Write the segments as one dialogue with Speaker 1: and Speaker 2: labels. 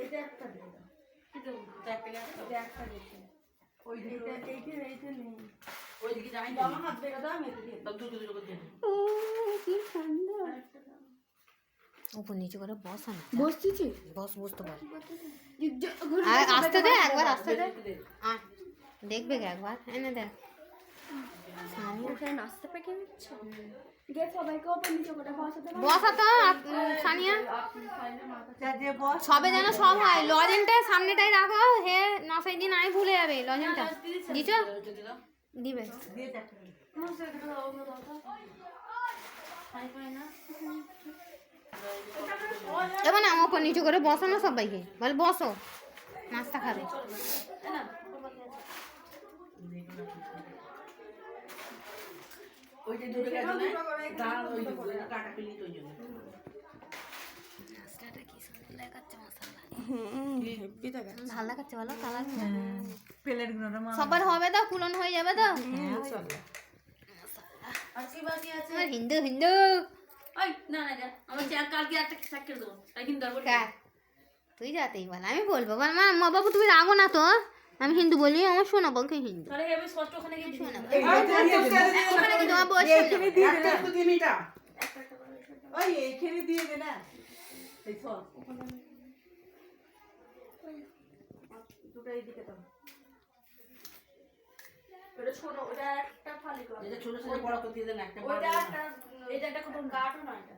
Speaker 1: এটা একটা দিয়ে দাও।
Speaker 2: এটা একটা গেছে তো?
Speaker 1: এটা একটা দিয়েছে।
Speaker 2: ওই দিকে
Speaker 1: এইটা নেই।
Speaker 2: ওই দিকে যাই না।
Speaker 1: জামা হাত বেরো দাও, আমি এটা দিয়ে দাও।
Speaker 2: তব দুটো করে দে।
Speaker 3: কি সুন্দর।
Speaker 1: আরেকটা দাও।
Speaker 3: উপর নিচে করে বসা না।
Speaker 1: বসতেছি।
Speaker 3: বস বুঝতে পার।
Speaker 1: ঘুরে
Speaker 3: আস্তে দে, একবার আস্তে দে।
Speaker 2: দে।
Speaker 3: আয় দেখবে কি একবার এনে দেখ।
Speaker 1: ওখানে নাচতে পেকে নিচ্ছে। গে সবাইকে ওপর নিচে করে বসাতে পারো?
Speaker 3: বসা তো সানিয়া।
Speaker 1: আপনি ফাইলে মাথা
Speaker 2: যা যে বস।
Speaker 3: সবে যেন সব হয়। লজেনটা সামনেটাই রাখো। হে নসাই দিন আমি ভুলে যাবে লজেনটা। দিছো? দিবে।
Speaker 2: দিয়ে চারটে।
Speaker 1: হ্যাঁ সেটা দাও, ওগুলো দাও তো।
Speaker 2: খাই পাই না।
Speaker 3: এবার না ওপর নিচে করে বসো না সবাইকে। বল বসো। নাস্তা খাবে।
Speaker 2: ওইটা দুটো গেছে না? দাঁড় ওই দিকে কাটা পেলি তো ওই জন্য।
Speaker 3: নাস্তাটা কি সুন্দর লাগাচ্ছে মশলা।
Speaker 1: হেভি দেখা।
Speaker 3: ভালো লাগাচ্ছে বলো কালার।
Speaker 2: প্লেটগুলো না মা।
Speaker 3: সবার হবে তো কুলন হয়ে যাবে তো।
Speaker 2: হ্যাঁ চল। আর কি বাকি আছে?
Speaker 3: আমার হিন্দু হিন্দু।
Speaker 2: ওই না না যা। আমার চেয়ার কালকে একটা স্যাক করে দেবো। তাই কিন্তু দরকার।
Speaker 3: কার? তুই যাতেই বল আমি বলবো বল মা মা বাবু তুমি রাগো না তো। আমি হিন্দু বলি আমার শোনাবো কে হিন্দু।
Speaker 2: তাহলে আমি স্পষ্ট ওখানে গিয়ে
Speaker 3: শোনাবো।
Speaker 2: এই
Speaker 3: ওখানে কি তোমার বয়স
Speaker 2: এইখানে দিয়ে দে না। দিমিটা। ওই এইখানে দিয়ে দে না। এই সর।
Speaker 1: দুটো এইদিকে দাও। ওটা ছোট, ওটা একটা ফালি করো।
Speaker 2: এটা ছোট ছোট বড় করে দিয়ে দেন একটা বড়।
Speaker 1: ওইটা একটা, এটা একটা কত গাঢ় না এটা।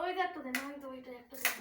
Speaker 1: ওইটা একটা দেন, আমি তো ওইটা একটা দেন।